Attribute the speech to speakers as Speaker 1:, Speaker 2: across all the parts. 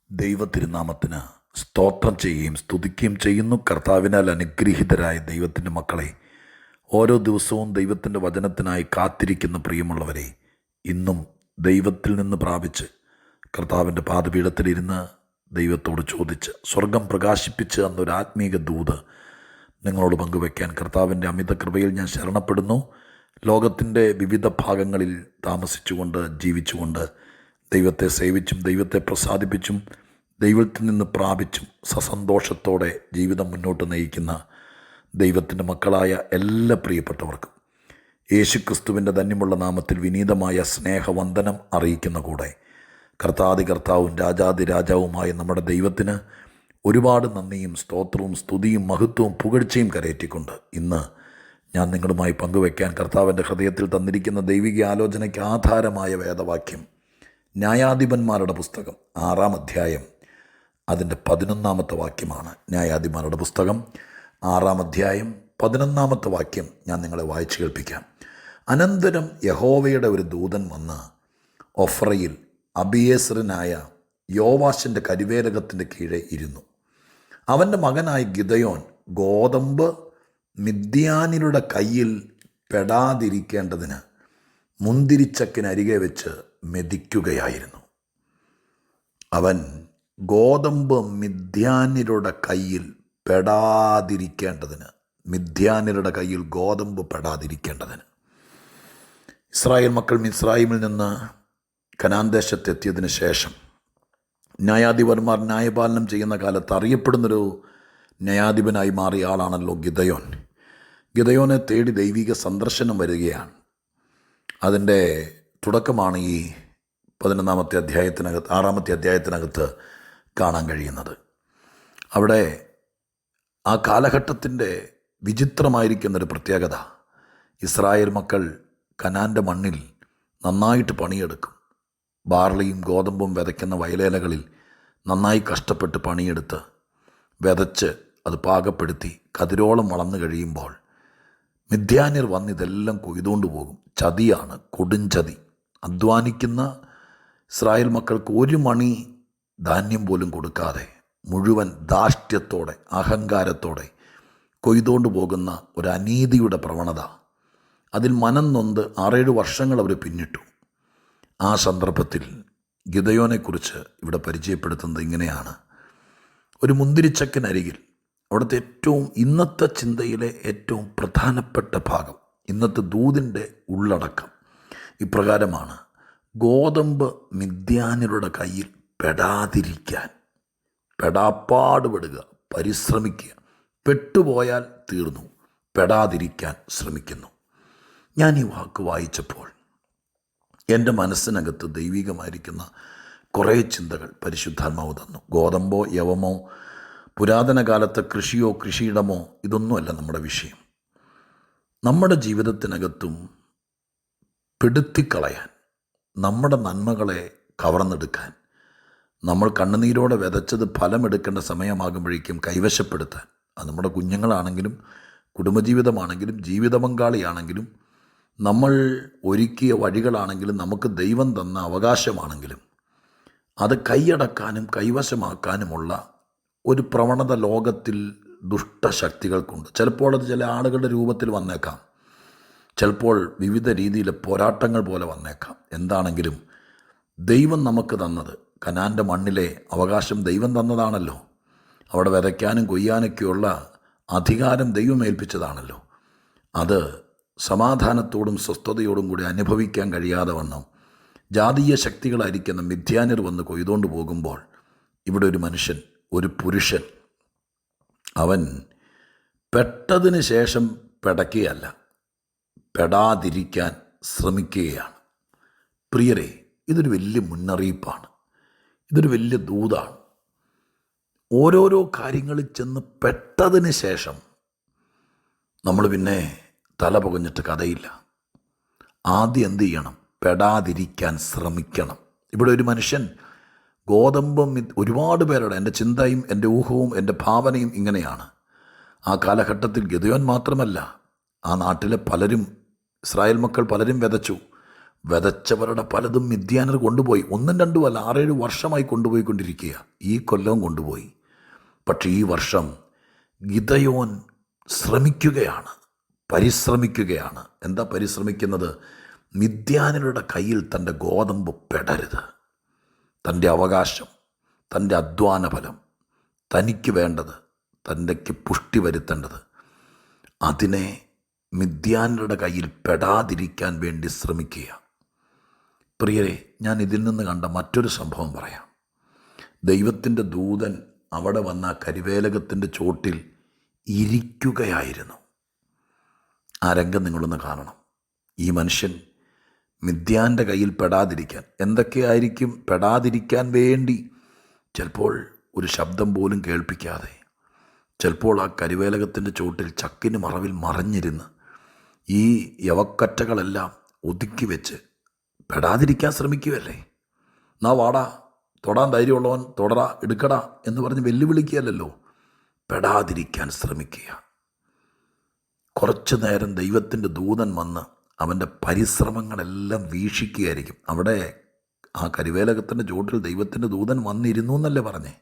Speaker 1: ദൈവത്തിരുനാമത്തിന് സ്തോത്രം ചെയ്യുകയും സ്തുതിക്കുകയും ചെയ്യുന്നു. കർത്താവിനാൽ അനുഗ്രഹീതരായ ദൈവത്തിൻ്റെ മക്കളെ, ഓരോ ദിവസവും ദൈവത്തിൻ്റെ വചനത്തിനായി കാത്തിരിക്കുന്ന പ്രിയമുള്ളവരെ, ഇന്നും ദൈവത്തിൽ നിന്ന് പ്രാപിച്ച് കർത്താവിൻ്റെ പാദപീഠത്തിലിരുന്ന് ദൈവത്തോട് ചോദിച്ച് സ്വർഗം പ്രകാശിപ്പിച്ച് എന്നൊരു ആത്മീക ദൂത് നിങ്ങളോട് പങ്കുവയ്ക്കാൻ കർത്താവിൻ്റെ അമിത കൃപയിൽ ഞാൻ ശരണപ്പെടുന്നു. ലോകത്തിൻ്റെ വിവിധ ഭാഗങ്ങളിൽ താമസിച്ചുകൊണ്ട് ജീവിച്ചുകൊണ്ട് ദൈവത്തെ സേവിച്ചും ദൈവത്തെ പ്രസാദിപ്പിച്ചും ദൈവത്തിൽ നിന്ന് പ്രാപിച്ചും സസന്തോഷത്തോടെ ജീവിതം മുന്നോട്ട് നയിക്കുന്ന ദൈവത്തിൻ്റെ മക്കളായ എല്ലാ പ്രിയപ്പെട്ടവർക്കും യേശുക്രിസ്തുവിൻ്റെ ധന്യമുള്ള നാമത്തിൽ വിനീതമായ സ്നേഹവന്ദനം അറിയിക്കുന്ന കൂടെ കർത്താതി കർത്താവും രാജാതി രാജാവുമായ നമ്മുടെ ദൈവത്തിന് ഒരുപാട് നന്ദിയും സ്തോത്രവും സ്തുതിയും മഹത്വവും പുകഴ്ചയും കരയറ്റിക്കൊണ്ട് ഇന്ന് ഞാൻ നിങ്ങളുമായി പങ്കുവയ്ക്കാൻ കർത്താവിൻ്റെ ഹൃദയത്തിൽ തന്നിരിക്കുന്ന ദൈവിക ആലോചനയ്ക്ക് ആധാരമായ വേദവാക്യം ന്യായാധിപന്മാരുടെ പുസ്തകം 6-ാം അധ്യായം അതിൻ്റെ 11-ാമത്തെ വാക്യമാണ്. ന്യായാധിപന്മാരുടെ പുസ്തകം 6-ാം അധ്യായം 11-ാമത്തെ വാക്യം ഞാൻ നിങ്ങളെ വായിച്ചു കേൾപ്പിക്കാം. അനന്തരം യഹോവയുടെ ഒരു ദൂതൻ വന്ന് ഒഫ്രയിൽ അബിയേസറിനായ യോവാശിൻ്റെ കരിവേലകത്തിൻ്റെ കീഴെ ഇരുന്നു. അവൻ്റെ മകനായ ഗിദയോൻ ഗോതമ്പ് മിദ്യാന്യരുടെ കയ്യിൽ പെടാതിരിക്കേണ്ടതിന് മുന്തിരിച്ചക്കിനരികെ വെച്ച് മെതിക്കുകയായിരുന്നു. അവൻ ഗോതമ്പ് മിദ്യാന്യരുടെ കയ്യിൽ പെടാതിരിക്കേണ്ടതിന്, മിദ്യാന്യരുടെ കയ്യിൽ ഗോതമ്പ് പെടാതിരിക്കേണ്ടതിന്. ഇസ്രായേൽ മക്കൾ മിസ്രയീമിൽ നിന്ന് കനാൻ ദേശത്തെത്തിയതിന് ശേഷം ന്യായാധിപന്മാർ ന്യായപാലനം ചെയ്യുന്ന കാലത്ത് അറിയപ്പെടുന്നൊരു ന്യായാധിപനായി മാറിയ ആളാണല്ലോ ഗിദയോൻ. ഗിദയോനെ തേടി ദൈവിക സന്ദർശനം വരികയാണ്. അതിൻ്റെ തുടക്കമാണ് ഈ 11-ാമത്തെ അധ്യായത്തിനകത്ത് 6-ാമത്തെ അധ്യായത്തിനകത്ത് കാണാൻ കഴിയുന്നത്. അവിടെ ആ കാലഘട്ടത്തിൻ്റെ വിചിത്രമായിരിക്കുന്നൊരു പ്രത്യേകത, ഇസ്രായേൽ മക്കൾ കനാൻ്റെ മണ്ണിൽ നന്നായിട്ട് പണിയെടുക്കും. ബാർലിയും ഗോതമ്പും വിതയ്ക്കുന്ന വയലേലകളിൽ നന്നായി കഷ്ടപ്പെട്ട് പണിയെടുത്ത് വിതച്ച് അത് പാകപ്പെടുത്തി കതിരോളം വളർന്നു കഴിയുമ്പോൾ മിദ്യാന്യർ വന്ന് ഇതെല്ലാം കൊയ്തുകൊണ്ട് പോകും. ചതിയാണ്, കൊടുംചതി. അധ്വാനിക്കുന്ന ഇസ്രായേൽ മക്കൾക്ക് ഒരു മണി ധാന്യം പോലും കൊടുക്കാതെ മുഴുവൻ ധാർഷ്ട്യത്തോടെ അഹങ്കാരത്തോടെ കൊയ്തുകൊണ്ട് പോകുന്ന ഒരു അനീതിയുടെ പ്രവണത, അതിൽ മനം നൊന്ത് 6-7 വർഷങ്ങൾ അവർ പിന്നിട്ടു. ആ സന്ദർഭത്തിൽ ഗിദയോനെക്കുറിച്ച് ഇവിടെ പരിചയപ്പെടുത്തുന്നത് ഇങ്ങനെയാണ്. ഒരു മുന്തിരിച്ചക്കിനരികിൽ, അവിടുത്തെ ഏറ്റവും ഇന്നത്തെ ചിന്തയിലെ ഏറ്റവും പ്രധാനപ്പെട്ട ഭാഗം, ഇന്നത്തെ ദൂതിൻ്റെ ഉള്ളടക്കം ഇപ്രകാരമാണ്: ഗോതമ്പ് മിദ്യാന്യരുടെ കയ്യിൽ പെടാതിരിക്കാൻ, പെടാപ്പാടുപെടുക, പരിശ്രമിക്കുക. പെട്ടുപോയാൽ തീർന്നു, പെടാതിരിക്കാൻ ശ്രമിക്കുന്നു. ഞാൻ ഈ വാക്ക് വായിച്ചപ്പോൾ എൻ്റെ മനസ്സിനകത്ത് ദൈവികമായിരിക്കുന്ന കുറേ ചിന്തകൾ പരിശുദ്ധാത്മാവ് തന്നു. ഗോതമ്പോ യവമോ പുരാതന കാലത്തെ കൃഷിയോ കൃഷിയിടമോ ഇതൊന്നുമല്ല നമ്മുടെ വിഷയം. നമ്മുടെ ജീവിതത്തിനകത്തും പെടുത്തിക്കളയാൻ, നമ്മുടെ നന്മകളെ കവർന്നെടുക്കാൻ, നമ്മൾ കണ്ണുനീരോടെ വിതച്ചത് ഫലമെടുക്കേണ്ട സമയമാകുമ്പോഴേക്കും കൈവശപ്പെടുത്താൻ, അത് നമ്മുടെ കുഞ്ഞുങ്ങളാണെങ്കിലും കുടുംബജീവിതമാണെങ്കിലും ജീവിത പങ്കാളിയാണെങ്കിലും നമ്മൾ ഒരുക്കിയ വഴികളാണെങ്കിലും നമുക്ക് ദൈവം തന്ന അവകാശമാണെങ്കിലും അത് കൈയടക്കാനും കൈവശമാക്കാനുമുള്ള ഒരു പ്രവണത ലോകത്തിൽ ദുഷ്ടശക്തികൾക്കുണ്ട്. ചിലപ്പോൾ അത് ചില ആളുകളുടെ രൂപത്തിൽ വന്നേക്കാം, ചിലപ്പോൾ വിവിധ രീതിയിലെ പോരാട്ടങ്ങൾ പോലെ വന്നേക്കാം. എന്താണെങ്കിലും ദൈവം നമുക്ക് തന്നത്, കനാൻ്റെ മണ്ണിലെ അവകാശം ദൈവം തന്നതാണല്ലോ. അവിടെ വിതയ്ക്കാനും കൊയ്യാനൊക്കെയുള്ള അധികാരം ദൈവം ഏൽപ്പിച്ചതാണല്ലോ. അത് സമാധാനത്തോടും സ്വസ്ഥതയോടും കൂടി അനുഭവിക്കാൻ കഴിയാതെ വണ്ണം ജാതീയ ശക്തികളായിരിക്കുന്ന മിഥ്യാന്യർ വന്ന് കൊയ്തുകൊണ്ട് പോകുമ്പോൾ ഇവിടെ ഒരു മനുഷ്യൻ, ഒരു പുരുഷൻ, അവൻ പെട്ടതിന് ശേഷം പെടക്കുകയല്ല, പെടാതിരിക്കാൻ ശ്രമിക്കുകയാണ്. പ്രിയരെ, ഇതൊരു വലിയ മുന്നറിയിപ്പാണ്, ഇതൊരു വലിയ ദൂതാണ്. ഓരോരോ കാര്യങ്ങളിൽ ചെന്ന് പെട്ടതിന് ശേഷം നമ്മൾ പിന്നെ തല പുകഞ്ഞിട്ട് കഥയില്ല. ആദ്യം എന്ത് ചെയ്യണം? പെടാതിരിക്കാൻ ശ്രമിക്കണം. ഇവിടെ ഒരു മനുഷ്യൻ ഗോതമ്പും ഒരുപാട് പേരുടെ, എൻ്റെ ചിന്തയും എൻ്റെ ഊഹവും എൻ്റെ ഭാവനയും ഇങ്ങനെയാണ്. ആ കാലഘട്ടത്തിൽ ഗിദയോൻ മാത്രമല്ല, ആ നാട്ടിലെ പലരും, ഇസ്രായേൽ മക്കൾ പലരും വിതച്ചു. വിതച്ചവരുടെ പലതും മിദ്യാനർ കൊണ്ടുപോയി. 1-2 അല്ല, 6-7 വർഷമായി കൊണ്ടുപോയിക്കൊണ്ടിരിക്കുക. ഈ കൊല്ലവും കൊണ്ടുപോയി. പക്ഷേ ഈ വർഷം ഗിദെയോൻ ശ്രമിക്കുകയാണ്, പരിശ്രമിക്കുകയാണ്. എന്താ പരിശ്രമിക്കുന്നത്? മിദ്യാനരുടെ കയ്യിൽ തൻ്റെ ഗോതമ്പ് പെടരുത്. തൻ്റെ അവകാശം, തൻ്റെ അധ്വാന ഫലം, തനിക്ക് വേണ്ടത്, തൻ്റെക്ക് പുഷ്ടി വരുത്തേണ്ടത്, അതിനെ മിദ്യാനരുടെ കയ്യിൽ പെടാതിരിക്കാൻ വേണ്ടി ശ്രമിക്കുക. പ്രിയരെ, ഞാൻ ഇതിൽ നിന്ന് കണ്ട മറ്റൊരു സംഭവം പറയാം. ദൈവത്തിൻ്റെ ദൂതൻ അവിടെ വന്ന കരിവേലകത്തിൻ്റെ ചോട്ടിൽ ഇരിക്കുകയായിരുന്നു. ആ രംഗം നിങ്ങളൊന്ന് കാണണം. ഈ മനുഷ്യൻ മിദ്യാൻ്റെ കയ്യിൽ പെടാതിരിക്കാൻ, എന്തൊക്കെയായിരിക്കും പെടാതിരിക്കാൻ വേണ്ടി, ചിലപ്പോൾ ഒരു ശബ്ദം പോലും കേൾപ്പിക്കാതെ, ചിലപ്പോൾ ആ കരിവേലകത്തിൻ്റെ ചോട്ടിൽ ചക്കിന് മറവിൽ മറഞ്ഞിരുന്ന് ഈ യവക്കറ്റകളെല്ലാം ഒതുക്കി വെച്ച് പെടാതിരിക്കാൻ ശ്രമിക്കുകയല്ലേ. നാ വാടാ, തൊടാൻ ധൈര്യമുള്ളവൻ തൊടടാ, എടുക്കടാ എന്ന് പറഞ്ഞ് വെല്ലുവിളിക്കുകയല്ലോ, പെടാതിരിക്കാൻ ശ്രമിക്കുക. കുറച്ചു നേരം ദൈവത്തിൻ്റെ ദൂതൻ വന്ന് അവൻ്റെ പരിശ്രമങ്ങളെല്ലാം വീക്ഷിക്കുകയായിരിക്കും. അവിടെ ആ കരിവേലകത്തിൻ്റെ ചോട്ടിൽ ദൈവത്തിൻ്റെ ദൂതൻ വന്നിരുന്നു എന്നല്ലേ പറഞ്ഞേ.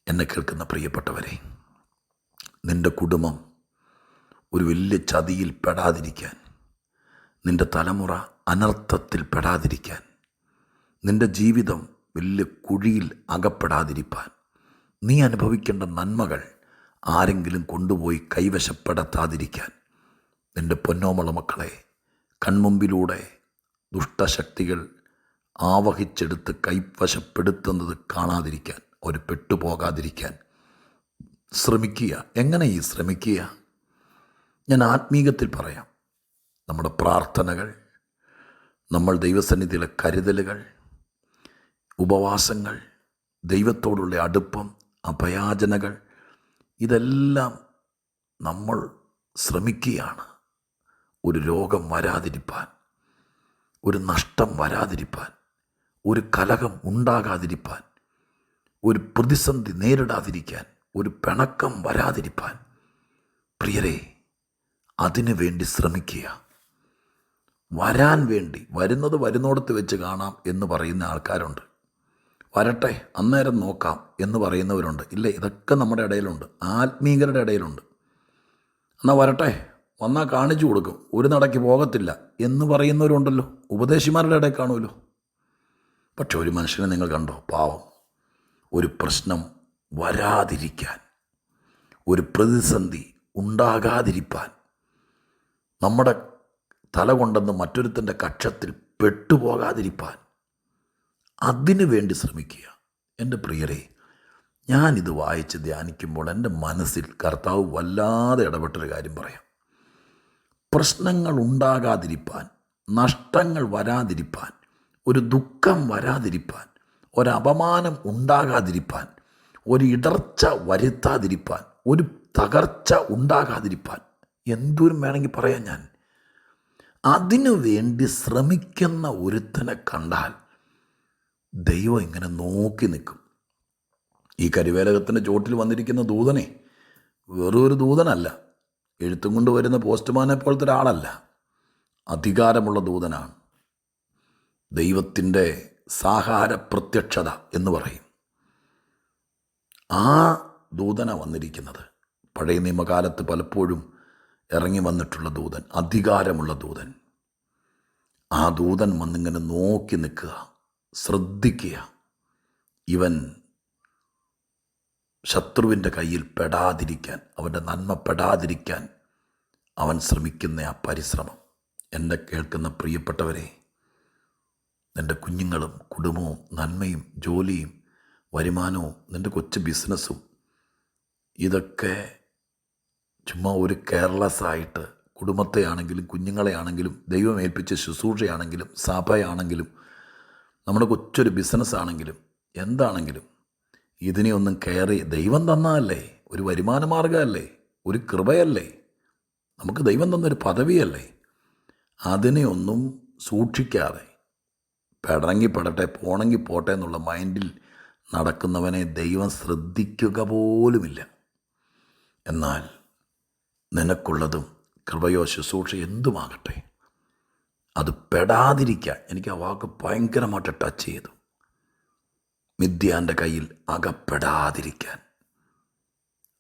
Speaker 1: എന്നെ കേൾക്കുന്ന പ്രിയപ്പെട്ടവരെ, നിൻ്റെ കുടുംബം ഒരു വലിയ ചതിയിൽ പെടാതിരിക്കാൻ, നിൻ്റെ തലമുറ അനർത്ഥത്തിൽ പെടാതിരിക്കാൻ, നിൻ്റെ ജീവിതം വലിയ കുഴിയിൽ അകപ്പെടാതിരിക്കാൻ, നീ അനുഭവിക്കേണ്ട നന്മകൾ ആരെങ്കിലും കൊണ്ടുപോയി കൈവശപ്പെടുത്താതിരിക്കാൻ, നിൻ്റെ പൊന്നോമള മക്കളെ കൺമുമ്പിലൂടെ ദുഷ്ടശക്തികൾ ആവഹിച്ചെടുത്ത് കൈവശപ്പെടുത്തുന്നത് കാണാതിരിക്കാൻ, ഒരു പെട്ടുപോകാതിരിക്കാൻ ശ്രമിക്കുക. എങ്ങനെ ഈ ശ്രമിക്കുക? ഞാൻ ആത്മീകത്തിൽ പറയാം. നമ്മുടെ പ്രാർത്ഥനകൾ, നമ്മൾ ദൈവസന്നിധിയിലെ കരുതലുകൾ, ഉപവാസങ്ങൾ, ദൈവത്തോടുള്ള അടുപ്പം, അഭയാചനകൾ, ഇതെല്ലാം നമ്മൾ ശ്രമിക്കുകയാണ്. ഒരു രോഗം വരാതിരിപ്പാൻ, ഒരു നഷ്ടം വരാതിരിപ്പാൻ, ഒരു കലഹം ഉണ്ടാകാതിരിപ്പാൻ, ഒരു പ്രതിസന്ധി നേരിടാതിരിക്കാൻ, ഒരു പിണക്കം വരാതിരിപ്പാൻ. പ്രിയരെ, അതിനു വേണ്ടി ശ്രമിക്കുക. വരാൻ വേണ്ടി, വരുന്നത് വരുന്നോടത്ത് വെച്ച് കാണാം എന്ന് പറയുന്ന ആൾക്കാരുണ്ട്. വരട്ടെ അന്നേരം നോക്കാം എന്ന് പറയുന്നവരുണ്ട്. ഇല്ലേ, ഇതൊക്കെ നമ്മുടെ ഇടയിലുണ്ട്, ആത്മീകരുടെ ഇടയിലുണ്ട്. എന്നാൽ വരട്ടെ, വന്നാൽ കാണിച്ചു കൊടുക്കും, ഒരു നടക്ക് പോകത്തില്ല എന്ന് പറയുന്നവരുണ്ടല്ലോ, ഉപദേശിമാരുടെ ഇടയിൽ കാണുമല്ലോ. പക്ഷെ ഒരു മനുഷ്യനെ നിങ്ങൾ കണ്ടോ, പാവം, ഒരു പ്രശ്നം വരാതിരിക്കാൻ, ഒരു പ്രതിസന്ധി ഉണ്ടാകാതിരിപ്പാൻ, നമ്മുടെ തല കൊണ്ടെന്ന് മറ്റൊരുത്തൻ്റെ കക്ഷത്തിൽ പെട്ടുപോകാതിരിപ്പാൻ, അതിനു വേണ്ടി ശ്രമിക്കുക. എൻ്റെ പ്രിയരെ, ഞാനിത് വായിച്ച് ധ്യാനിക്കുമ്പോൾ എൻ്റെ മനസ്സിൽ കർത്താവ് വല്ലാതെ ഇടപെട്ടൊരു കാര്യം പറയാം. പ്രശ്നങ്ങൾ ഉണ്ടാകാതിരിപ്പാൻ, നഷ്ടങ്ങൾ വരാതിരിപ്പാൻ, ഒരു ദുഃഖം വരാതിരിപ്പാൻ, ഒരപമാനം ഉണ്ടാകാതിരിപ്പാൻ, ഒരു ഇടർച്ച വരുത്താതിരിപ്പാൻ, ഒരു തകർച്ച ഉണ്ടാകാതിരിപ്പാൻ, എന്തോരം വേണമെങ്കിൽ പറയാം ഞാൻ. അതിനു വേണ്ടി ശ്രമിക്കുന്ന ഒരുത്തനെ കണ്ടാൽ ദൈവം ഇങ്ങനെ നോക്കി നിൽക്കും. ഈ കരിവേലകത്തിൻ്റെ ചോട്ടിൽ വന്നിരിക്കുന്ന ദൂതനെ വെറൊരു ദൂതനല്ല, എഴുത്തും കൊണ്ട് വരുന്ന പോസ്റ്റ്മാനെ പോലത്തെ ഒരാളല്ല, അധികാരമുള്ള ദൂതനാണ്. ദൈവത്തിൻ്റെ സാഹാര പ്രത്യക്ഷത എന്ന് പറയും. ആ ദൂതന വന്നിരിക്കുന്നത്. പഴയ നിയമകാലത്ത് പലപ്പോഴും ഇറങ്ങി വന്നിട്ടുള്ള ദൂതൻ, അധികാരമുള്ള ദൂതൻ. ആ ദൂതൻ വന്നിങ്ങനെ നോക്കി നിൽക്കുക, ശ്രദ്ധിക്കുക. ഇവൻ ശത്രുവിൻ്റെ കയ്യിൽ പെടാതിരിക്കാൻ, അവൻ്റെ നന്മ പെടാതിരിക്കാൻ അവൻ ശ്രമിക്കുന്ന ആ പരിശ്രമം. എന്നെ കേൾക്കുന്ന പ്രിയപ്പെട്ടവരെ, നിൻ്റെ കുഞ്ഞുങ്ങളും കുടുംബവും നന്മയും ജോലിയും വരുമാനവും നിൻ്റെ കൊച്ചു ബിസിനസ്സും ഇതൊക്കെ ചുമ്മാ ഒരു കെയർലെസ് ആയിട്ട്, കുടുംബത്തെ ആണെങ്കിലും കുഞ്ഞുങ്ങളെ ആണെങ്കിലും ദൈവം ഏൽപ്പിച്ച ശുശ്രൂഷയാണെങ്കിലും സഭയാണെങ്കിലും നമ്മുടെ കൊച്ചൊരു ബിസിനസ്സാണെങ്കിലും എന്താണെങ്കിലും ഇതിനെ ഒന്നും കയറി, ദൈവം തന്നതല്ലേ, ഒരു വരുമാന മാർഗ്ഗമല്ലേ, ഒരു കൃപയല്ലേ, നമുക്ക് ദൈവം തന്നൊരു പദവിയല്ലേ, അതിനെ ഒന്നും സൂക്ഷിക്കാതെ പെടണമെങ്കിൽ പെടട്ടെ, പോണെങ്കിൽ പോട്ടെ എന്നുള്ള മൈൻഡിൽ നടക്കുന്നവനെ ദൈവം ശ്രദ്ധിക്കുക പോലുമില്ല. എന്നാൽ നിനക്കുള്ളതും കൃപയോ ശുശ്രൂഷ എന്തുമാകട്ടെ, അത് പെടാതിരിക്കാൻ. എനിക്ക് ആ വാക്ക് ഭയങ്കരമായിട്ട് ടച്ച് ചെയ്തു. മിദ്യാൻ്റെ കയ്യിൽ അകപ്പെടാതിരിക്കാൻ,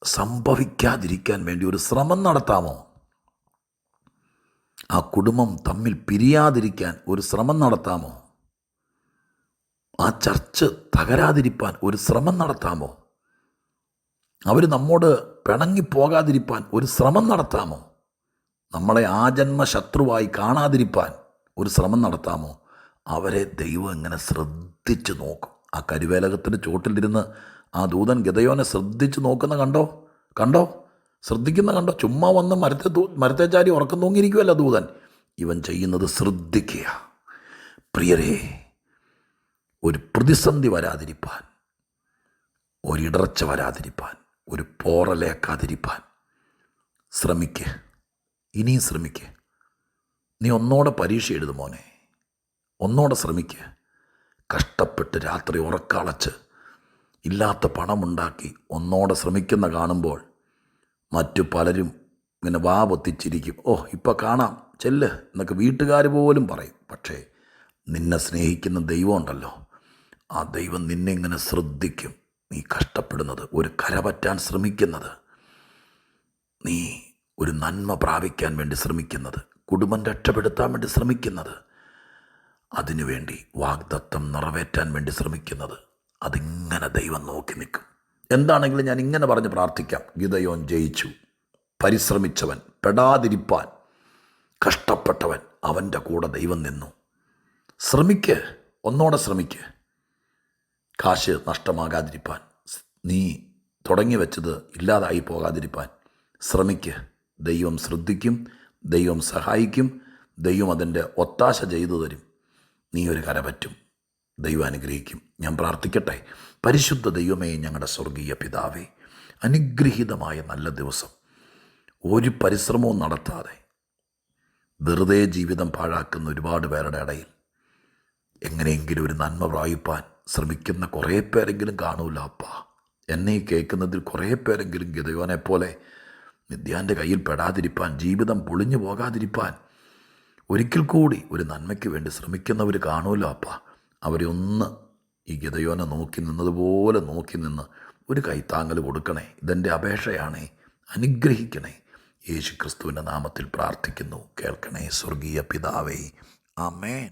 Speaker 1: സംഭവിക്കാതിരിക്കാൻ വേണ്ടി ഒരു ശ്രമം നടത്താമോ? ആ കുടുംബം തമ്മിൽ പിരിയാതിരിക്കാൻ ഒരു ശ്രമം നടത്താമോ? ആ ചർച്ച് തകരാതിരിപ്പാൻ ഒരു ശ്രമം നടത്താമോ? അവർ നമ്മോട് പിണങ്ങിപ്പോകാതിരിപ്പാൻ ഒരു ശ്രമം നടത്താമോ? നമ്മളെ ആജന്മ ശത്രുവായി കാണാതിരിപ്പാൻ ഒരു ശ്രമം നടത്താമോ? അവരെ ദൈവം ഇങ്ങനെ ശ്രദ്ധിച്ച് നോക്കും. ആ കരുവേലകത്തിൻ്റെ ചോട്ടിലിരുന്ന് ആ ദൂതൻ ഗിദെയോനെ ശ്രദ്ധിച്ച് നോക്കുന്ന കണ്ടോ ശ്രദ്ധിക്കുന്ന കണ്ടോ? ചുമ്മാ വന്ന് മരത്തെ ചാരി ഉറക്കം തൂങ്ങിയിരിക്കുമല്ല ദൂതൻ. ഇവൻ ചെയ്യുന്നത് ശ്രദ്ധിക്കുക. പ്രിയരേ, ഒരു പ്രതിസന്ധി വരാതിരിപ്പാൻ, ഒരിടർച്ച വരാതിരിപ്പാൻ, ഒരു പോറലേക്കാതിരിപ്പാൻ ശ്രമിക്ക്. ഇനിയും ശ്രമിക്ക്. നീ ഒന്നോടെ പരീക്ഷ എഴുതു മോനെ, ഒന്നോടെ ശ്രമിക്ക്. കഷ്ടപ്പെട്ട് രാത്രി ഉറക്കളച്ച് ഇല്ലാത്ത പണമുണ്ടാക്കി ഒന്നോടെ ശ്രമിക്കുന്ന കാണുമ്പോൾ മറ്റു പലരും ഇങ്ങനെ വാ പൊത്തിച്ചിരിക്കും. ഓ, ഇപ്പോൾ കാണാം, ചെല്ല് എന്നൊക്കെ വീട്ടുകാർ പോലും പറയും. പക്ഷേ നിന്നെ സ്നേഹിക്കുന്ന ദൈവമുണ്ടല്ലോ, ആ ദൈവം നിന്നെ ഇങ്ങനെ ശ്രദ്ധിക്കും. നീ കഷ്ടപ്പെടുന്നത്, ഒരു കരപറ്റാൻ ശ്രമിക്കുന്നത്, നീ ഒരു നന്മ പ്രാപിക്കാൻ വേണ്ടി ശ്രമിക്കുന്നത്, കുടുംബം രക്ഷപ്പെടുത്താൻ വേണ്ടി ശ്രമിക്കുന്നത്, അതിനുവേണ്ടി വാഗ്ദത്തം നിറവേറ്റാൻ വേണ്ടി ശ്രമിക്കുന്നത്, അതിങ്ങനെ ദൈവം നോക്കി നിൽക്കും. എന്താണെങ്കിലും ഞാൻ ഇങ്ങനെ പറഞ്ഞ് പ്രാർത്ഥിക്കാം. ഗിദെയോൻ ജയിച്ചു. പരിശ്രമിച്ചവൻ, പെടാതിരിപ്പാൻ കഷ്ടപ്പെട്ടവൻ, അവൻ്റെ കൂടെ ദൈവം നിന്നു. ശ്രമിക്ക്, ഒന്നോടെ ശ്രമിക്ക്. കാശ് നഷ്ടമാകാതിരിപ്പാൻ, നീ തുടങ്ങി വെച്ചത് ഇല്ലാതായി പോകാതിരിപ്പാൻ ശ്രമിക്ക്. ദൈവം ശ്രദ്ധിക്കും, ദൈവം സഹായിക്കും, ദൈവം അതിൻ്റെ ഒത്താശ ചെയ്തു തരും. നീ ഒരു കരപറ്റും. ദൈവം അനുഗ്രഹിക്കും. ഞാൻ പ്രാർത്ഥിക്കട്ടെ. പരിശുദ്ധ ദൈവമേ, ഞങ്ങളുടെ സ്വർഗീയ പിതാവേ, അനുഗ്രഹീതമായ നല്ല ദിവസം, ഒരു പരിശ്രമവും നടത്താതെ വെറുതെ ജീവിതം പാഴാക്കുന്ന ഒരുപാട് പേരുടെ ഇടയിൽ എങ്ങനെയെങ്കിലും ഒരു നന്മ പ്രാപിപ്പാൻ ശ്രമിക്കുന്ന കുറേ പേരെങ്കിലും കാണൂല അപ്പാ. എന്നെ കേൾക്കുന്നതിൽ കുറേ പേരെങ്കിലും ഗിദെയോനെ പോലെ മിദ്യാൻ്റെ കയ്യിൽ പെടാതിരിപ്പാൻ, ജീവിതം പൊളിഞ്ഞു പോകാതിരിപ്പാൻ, ഒരിക്കൽ കൂടി ഒരു നന്മയ്ക്ക് വേണ്ടി ശ്രമിക്കുന്നവർ കാണൂല അപ്പാ. അവരെ ഒന്ന് ഈ ഗിദെയോനെ നോക്കി നിന്നതുപോലെ നോക്കി നിന്ന് ഒരു കൈത്താങ്ങൽ കൊടുക്കണേ. ഇതെൻ്റെ അപേക്ഷയാണേ. അനുഗ്രഹിക്കണേ. യേശു ക്രിസ്തുവിൻ്റെ നാമത്തിൽ പ്രാർത്ഥിക്കുന്നു. കേൾക്കണേ സ്വർഗീയ പിതാവേ. ആമേൻ.